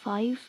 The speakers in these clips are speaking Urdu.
5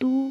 2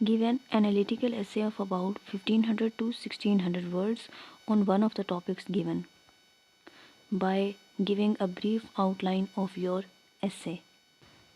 Give an analytical essay of about 1500 to 1600 words on one of the topics given by giving a brief outline of your essay.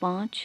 5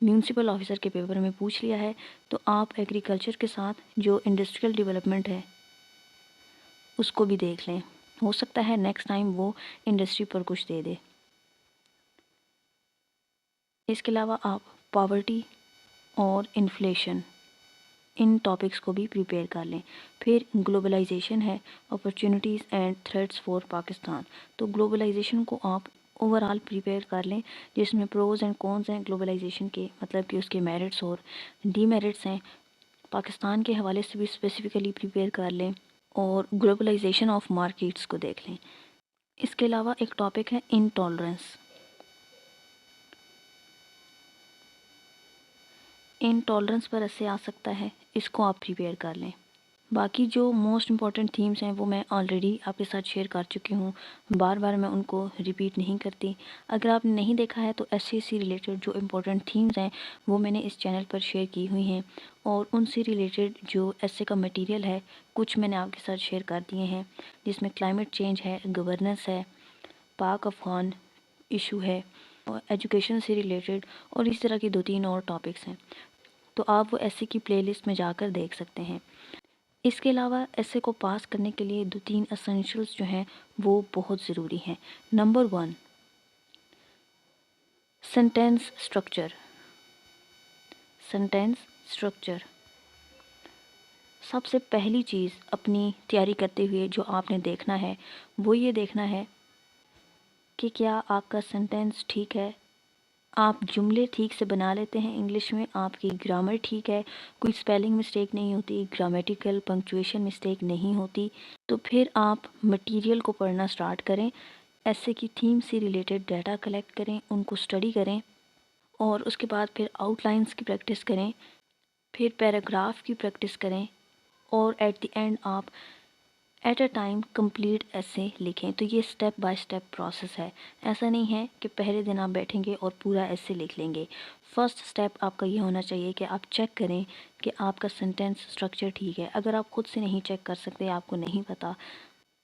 municipal officer کے پیپر میں پوچھ لیا ہے، تو آپ ایگریکلچر کے ساتھ جو انڈسٹریل ڈیولپمنٹ ہے اس کو بھی دیکھ لیں، ہو سکتا ہے نیکسٹ ٹائم وہ انڈسٹری پر کچھ دے دے۔ اس کے علاوہ آپ پاورٹی اور انفلیشن ان ٹاپکس کو بھی پریپیئر کر لیں۔ پھر گلوبلائزیشن ہے، opportunities and threats for Pakistan, تو گلوبلائزیشن کو آپ اوور آل پریپیئر کر لیں، جس میں پروز اینڈ کونز ہیں گلوبلائزیشن کے، مطلب کہ اس کے میرٹس اور ڈی میرٹس ہیں۔ پاکستان کے حوالے سے بھی اسپیسیفکلی پریپیئر کر لیں اور گلوبلائزیشن آف مارکیٹس کو دیکھ لیں۔ اس کے علاوہ ایک ٹاپک ہے انٹالرنس۔ انٹالرنس پر ایسے آ سکتا ہے، اس کو آپ پریپیئر کر لیں۔ باقی جو موسٹ امپورٹنٹ تھیمز ہیں وہ میں آلریڈی آپ کے ساتھ شیئر کر چکی ہوں، بار بار میں ان کو ریپیٹ نہیں کرتی۔ اگر آپ نے نہیں دیکھا ہے تو ایس سی سے ریلیٹڈ جو امپورٹنٹ تھیمز ہیں وہ میں نے اس چینل پر شیئر کی ہوئی ہیں، اور ان سے ریلیٹڈ جو ایسے کا مٹیریل ہے کچھ میں نے آپ کے ساتھ شیئر کر دیے ہیں، جس میں کلائمیٹ چینج ہے، گورننس ہے، پاک افغان ایشو ہے، اور ایجوکیشن سے ریلیٹڈ، اور اس طرح کی 2-3 اور ٹاپکس ہیں، تو آپ وہ ایسے کی پلے لسٹ میں جا کر دیکھ سکتے ہیں۔ اس کے علاوہ ایسے کو پاس کرنے کے لیے 2-3 اسینشلز جو ہیں وہ بہت ضروری ہیں۔ Number 1، sentence structure. Sentence structure سب سے پہلی چیز اپنی تیاری کرتے ہوئے جو آپ نے دیکھنا ہے وہ یہ دیکھنا ہے کہ کیا آپ کا سینٹینس ٹھیک ہے، آپ جملے ٹھیک سے بنا لیتے ہیں انگلش میں، آپ کی گرامر ٹھیک ہے، کوئی سپیلنگ مسٹیک نہیں ہوتی، گرامیٹیکل پنکچویشن مسٹیک نہیں ہوتی، تو پھر آپ مٹیریل کو پڑھنا سٹارٹ کریں، ایسے کی تھیم سے ریلیٹڈ ڈیٹا کلیکٹ کریں، ان کو اسٹڈی کریں، اور اس کے بعد پھر آؤٹ لائنس کی پریکٹس کریں، پھر پیراگراف کی پریکٹس کریں، اور ایٹ دی اینڈ آپ ایٹ اے ٹائم کمپلیٹ ایسے لکھیں۔ تو یہ سٹیپ بائی سٹیپ پروسیس ہے، ایسا نہیں ہے کہ پہلے دن آپ بیٹھیں گے اور پورا ایسے لکھ لیں گے۔ فرسٹ سٹیپ آپ کا یہ ہونا چاہیے کہ آپ چیک کریں کہ آپ کا سینٹینس اسٹرکچر ٹھیک ہے۔ اگر آپ خود سے نہیں چیک کر سکتے، آپ کو نہیں پتہ،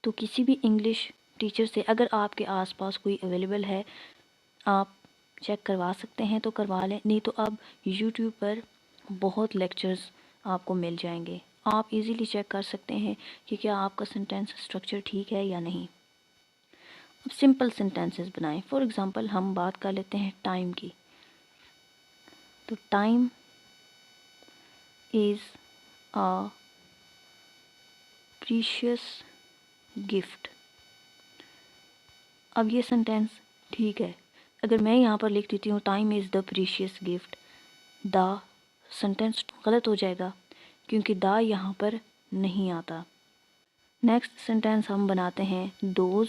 تو کسی بھی انگلش ٹیچر سے، اگر آپ کے آس پاس کوئی اویلیبل ہے، آپ چیک کروا سکتے ہیں تو کروا لیں، نہیں تو اب یوٹیوب پر بہت لیکچرز آپ کو مل جائیں گے، آپ ایزیلی چیک کر سکتے ہیں کہ کیا آپ کا سینٹینس اسٹرکچر ٹھیک ہے یا نہیں۔ اب سمپل سینٹینسز بنائیں۔ فار ایگزامپل ہم بات کر لیتے ہیں ٹائم کی، تو time is a precious gift. اب یہ سینٹینس ٹھیک ہے، اگر میں یہاں پر لکھ دیتی ہوں time is the precious gift, the sentence غلط ہو جائے گا کیونکہ دا یہاں پر نہیں آتا۔ نیکسٹ سینٹینس ہم بناتے ہیں those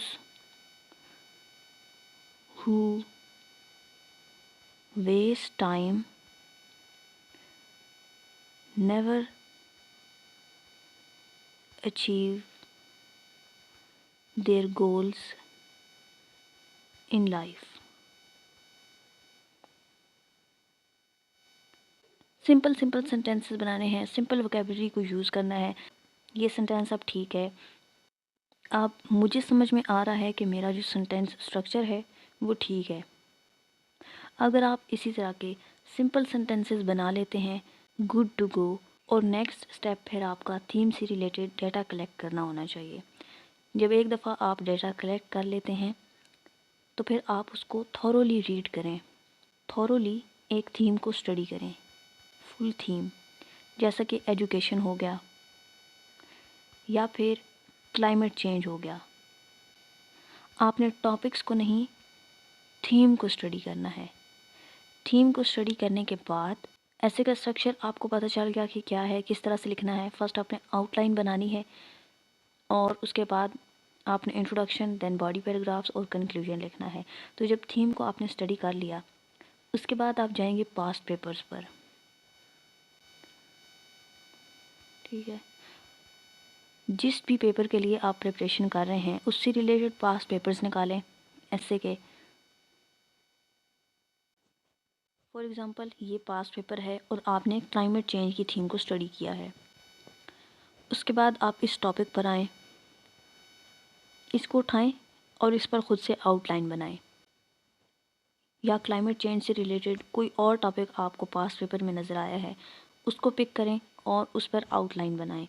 who waste time never achieve their goals in life. Simple sentences بنانے ہیں، سمپل ووکیبلری کو یوز کرنا ہے۔ یہ سینٹینس اب ٹھیک ہے، اب مجھے سمجھ میں آ رہا ہے کہ میرا جو سینٹینس اسٹرکچر ہے وہ ٹھیک ہے۔ اگر آپ اسی طرح کے سمپل سینٹینسز بنا لیتے ہیں، گڈ ٹو گو، اور نیکسٹ سٹیپ پھر آپ کا تھیم سے ریلیٹڈ ڈیٹا کلیکٹ کرنا ہونا چاہیے۔ جب ایک دفعہ آپ ڈیٹا کلیکٹ کر لیتے ہیں تو پھر آپ اس کو تھورولی ریڈ کریں، تھورولی ایک تھیم کو اسٹڈی کریں، فل تھیم، جیسا کہ ایجوکیشن ہو گیا یا پھر کلائمیٹ چینج ہو گیا۔ آپ نے ٹاپکس کو نہیں، تھیم کو اسٹڈی کرنا ہے۔ تھیم کو اسٹڈی کرنے کے بعد ایسے کا اسٹرکچر آپ کو پتہ چل گیا کہ کیا ہے، کس طرح سے لکھنا ہے۔ فرسٹ آپ نے آؤٹ لائن بنانی ہے، اور اس کے بعد آپ نے انٹروڈکشن، دین باڈی پیراگرافس اور کنکلوژن لکھنا ہے۔ تو جب تھیم کو آپ نے اسٹڈی کر لیا، اس کے بعد آپ جائیں گے پاسٹ پیپرز پر، ٹھیک ہے۔ جس بھی پیپر کے لیے آپ پریپریشن کر رہے ہیں اس سے ریلیٹڈ پاسٹ پیپرز نکالیں ایسے کے۔ فار ایگزامپل یہ پاسٹ پیپر ہے اور آپ نے کلائمیٹ چینج کی تھیم کو اسٹڈی کیا ہے، اس کے بعد آپ اس ٹاپک پر آئیں، اس کو اٹھائیں اور اس پر خود سے آؤٹ لائن بنائیں۔ یا کلائمیٹ چینج سے ریلیٹڈ کوئی اور ٹاپک آپ کو پاس پیپر میں نظر آیا ہے، اس کو پک کریں اور اس پر آؤٹ لائن بنائیں۔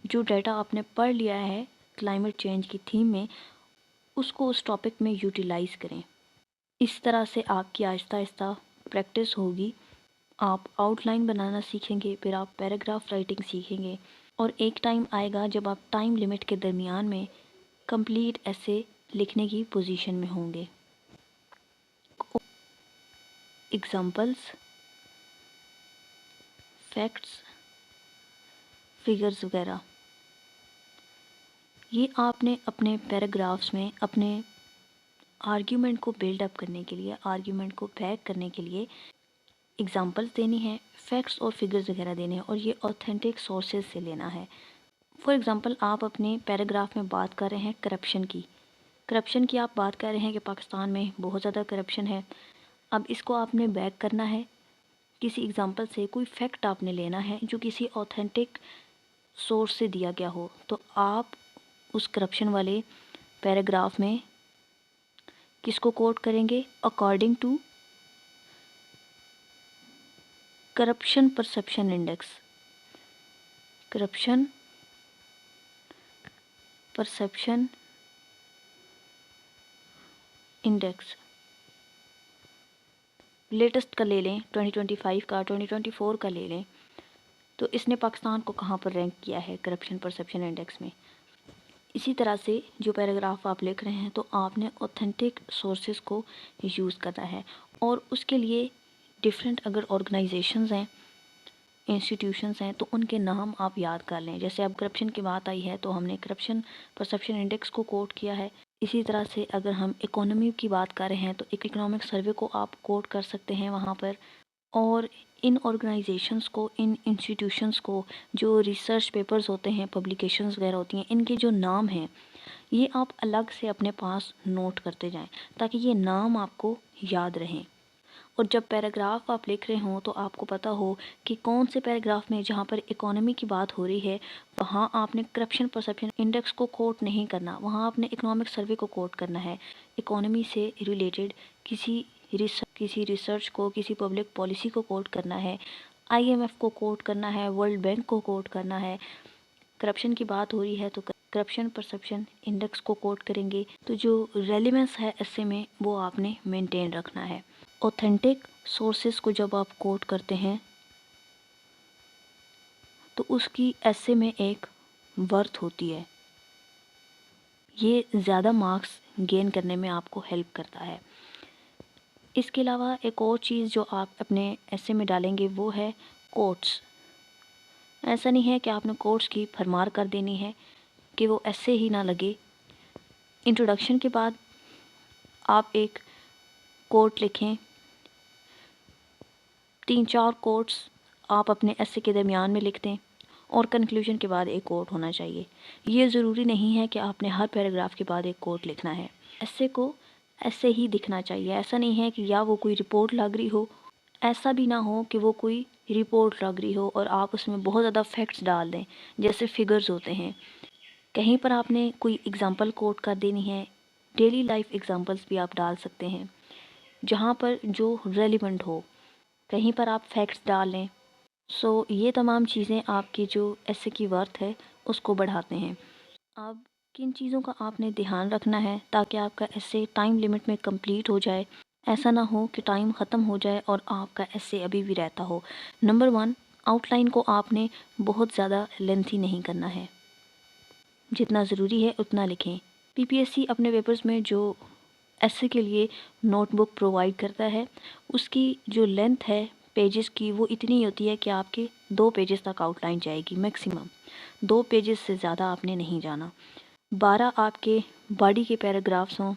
جو ڈیٹا آپ نے پڑھ لیا ہے کلائمیٹ چینج کی تھیم میں، اس کو اس ٹاپک میں یوٹیلائز کریں۔ اس طرح سے آپ کی آہستہ آہستہ پریکٹس ہوگی، آپ آؤٹ لائن بنانا سیکھیں گے، پھر آپ پیراگراف رائٹنگ سیکھیں گے، اور ایک ٹائم آئے گا جب آپ ٹائم لمٹ کے درمیان میں کمپلیٹ ایسے لکھنے کی پوزیشن میں ہوں گے۔ ایگزامپلس، فیکٹس، فگرز وغیرہ، یہ آپ نے اپنے پیراگرافس میں اپنے آرگیومنٹ کو بلڈ اپ کرنے کے لیے، آرگیومنٹ کو بیک کرنے کے لیے ایگزامپلس دینی ہے، فیکٹس اور فگرز وغیرہ دینے ہیں، اور یہ اوتھینٹک سورسز سے لینا ہے۔ فار ایگزامپل، آپ اپنے پیراگراف میں بات کر رہے ہیں کرپشن کی آپ بات کر رہے ہیں کہ پاکستان میں بہت زیادہ کرپشن ہے۔ اب اس کو آپ نے بیک کرنا ہے کسی ایگزامپل سے، کوئی فیکٹ آپ نے لینا ہے جو کسی اوتھینٹک سورس سے دیا گیا ہو، تو آپ اس کرپشن والے پیراگراف میں کس کو کوٹ کریں گے؟ According to corruption perception index, corruption perception index latest کا لے لیں، 2025 کا، 2024 کا لے لیں، تو اس نے پاکستان کو کہاں پر رینک کیا ہے کرپشن پرسپشن انڈیکس میں۔ اسی طرح سے جو پیراگراف آپ لکھ رہے ہیں تو آپ نے اوتھینٹک سورسز کو یوز کرنا ہے، اور اس کے لیے ڈفرینٹ اگر آرگنائزیشنز ہیں، انسٹیٹیوشنز ہیں، تو ان کے نام آپ یاد کر لیں۔ جیسے اب کرپشن کی بات آئی ہے تو ہم نے کرپشن پرسپشن انڈیکس کو کوٹ کیا ہے۔ اسی طرح سے اگر ہم اکانومی کی بات کر رہے ہیں تو ایک اکنامک سروے کو آپ کوٹ کر سکتے ہیں وہاں پر، اور ان آرگنائزیشنز کو، ان انسٹیٹیوشنز کو جو ریسرچ پیپرز ہوتے ہیں، پبلیکیشنز وغیرہ ہوتی ہیں، ان کے جو نام ہیں یہ آپ الگ سے اپنے پاس نوٹ کرتے جائیں تاکہ یہ نام آپ کو یاد رہیں، اور جب پیراگراف آپ لکھ رہے ہوں تو آپ کو پتہ ہو کہ کون سے پیراگراف میں جہاں پر اکانومی کی بات ہو رہی ہے وہاں آپ نے کرپشن پرسپشن انڈیکس کو کوٹ نہیں کرنا، وہاں آپ نے اکنامک سروے کو کوٹ کرنا ہے، اکانومی سے ریلیٹڈ کسی ریسرچ کو، کسی پبلک پالیسی کو کوٹ کرنا ہے، IMF کو کوٹ کرنا ہے، ورلڈ بینک کو کوٹ کرنا ہے۔ کرپشن کی بات ہو رہی ہے تو کرپشن پرسپشن انڈیکس کو کوٹ کریں گے، تو جو ریلیونس ہے ایسے میں وہ آپ نے مینٹین رکھنا ہے۔ اوتھینٹک سورسز کو جب آپ کوٹ کرتے ہیں تو اس کی ایسے میں ایک ورتھ ہوتی ہے، یہ زیادہ مارکس گین کرنے میں آپ کو ہیلپ کرتا ہے۔ اس کے علاوہ ایک اور چیز جو آپ اپنے ایسے میں ڈالیں گے وہ ہے کوٹس۔ ایسا نہیں ہے کہ آپ نے کوٹس کی بھرمار کر دینی ہے کہ وہ ایسے ہی نہ لگے۔ انٹروڈکشن کے بعد آپ ایک کوٹ لکھیں، 3-4 کوٹس آپ اپنے ایسے کے درمیان میں لکھ دیں، اور کنکلوژن کے بعد ایک کوٹ ہونا چاہیے۔ یہ ضروری نہیں ہے کہ آپ نے ہر پیراگراف کے بعد ایک کوٹ لکھنا ہے، ایسے کو ایسے ہی دکھنا چاہیے۔ ایسا نہیں ہے کہ یا وہ کوئی رپورٹ لگ رہی ہو، ایسا بھی نہ ہو کہ وہ کوئی رپورٹ لگ رہی ہو اور آپ اس میں بہت زیادہ فیکٹس ڈال دیں جیسے فگرز ہوتے ہیں۔ کہیں پر آپ نے کوئی ایگزامپل کوٹ کر دینی ہے، ڈیلی لائف ایگزامپلس بھی آپ ڈال سکتے ہیں جہاں پر جو ریلیونٹ ہو، کہیں پر آپ فیکٹس ڈال لیں۔ یہ تمام چیزیں آپ کی جو ایسے کی ورتھ ہے اس کو بڑھاتے ہیں۔ اب کن چیزوں کا آپ نے دھیان رکھنا ہے تاکہ آپ کا ایسے ٹائم لمٹ میں کمپلیٹ ہو جائے؟ ایسا نہ ہو کہ ٹائم ختم ہو جائے اور آپ کا ایسے ابھی بھی رہتا ہو۔ نمبر 1، آؤٹ لائن کو آپ نے بہت زیادہ لینتھی نہیں کرنا ہے، جتنا ضروری ہے اتنا لکھیں۔ PPSC اپنے پیپرز میں جو ایسے کے لیے نوٹ بک پرووائڈ کرتا ہے اس کی جو لینتھ ہے پیجز کی وہ اتنی ہوتی ہے کہ آپ کے 2 پیجز تک آؤٹ لائن جائے گی، میکسیمم 2 پیجز سے زیادہ آپ نے نہیں جانا۔ 12 آپ کے باڈی کے پیراگرافس ہوں،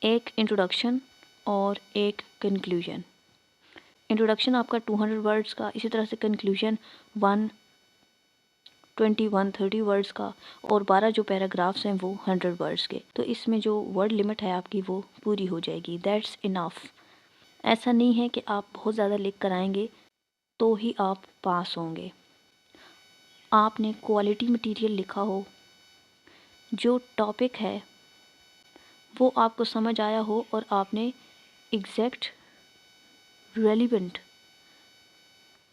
ایک انٹروڈکشن اور ایک کنکلوژن۔ انٹروڈکشن آپ کا 200 ورڈز کا، اسی طرح سے کنکلوژن 120-130 ورڈز کا، اور 12 جو پیراگرافس ہیں وہ 100 ورڈز کے۔ تو اس میں جو ورڈ لمٹ ہے آپ کی وہ پوری ہو جائے گی، دیٹس انف۔ ایسا نہیں ہے کہ آپ بہت زیادہ لکھ کر آئیں گے تو ہی آپ پاس ہوں گے۔ آپ نے کوالٹی مٹیریل لکھا ہو، جو ٹاپک ہے وہ آپ کو سمجھ آیا ہو، اور آپ نے ایگزیکٹ ریلیونٹ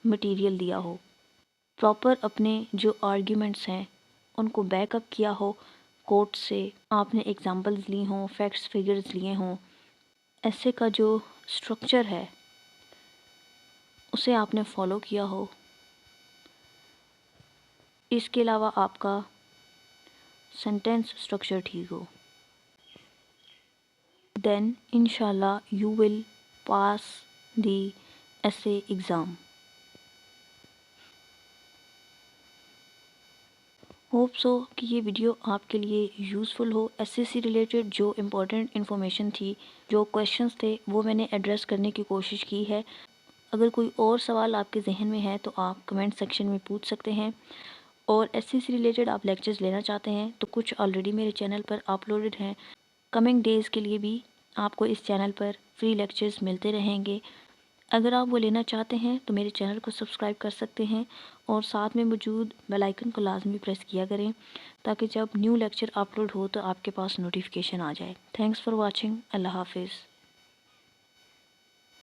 مٹیریل دیا ہو، پراپر اپنے جو آرگیومنٹس ہیں ان کو بیک اپ کیا ہو کوٹ سے، آپ نے ایگزامپلز لی ہوں، فیکٹس فگرز لیے ہوں، ایسے کا جو اسٹرکچر ہے اسے آپ نے فالو کیا ہو، اس کے علاوہ آپ کا سینٹینس اسٹرکچر ٹھیک ہو، دین انشاءاللہ یو ول پاس دی ایسے ایگزام۔ ہوپ سو کہ یہ ویڈیو آپ کے لیے یوزفل ہو، ایس ایس سی ریلیٹڈ جو امپورٹنٹ انفارمیشن تھی، جو کویشچنس تھے وہ میں نے ایڈریس کرنے کی کوشش کی ہے۔ اگر کوئی اور سوال آپ کے ذہن میں ہے تو آپ کمنٹ سیکشن میں پوچھ سکتے ہیں، اور ایس سی سی ریلیٹڈ آپ لیکچرز لینا چاہتے ہیں تو کچھ آلریڈی میرے چینل پر اپلوڈڈ ہیں، کمنگ ڈیز کے لیے بھی آپ کو اس چینل پر فری لیکچرز ملتے رہیں گے۔ اگر آپ وہ لینا چاہتے ہیں تو میرے چینل کو سبسکرائب کر سکتے ہیں، اور ساتھ میں موجود بیل آئکن کو لازمی پریس کیا کریں تاکہ جب نیو لیکچر اپلوڈ ہو تو آپ کے پاس نوٹیفیکیشن آ جائے۔ Thanks for watching. اللہ حافظ۔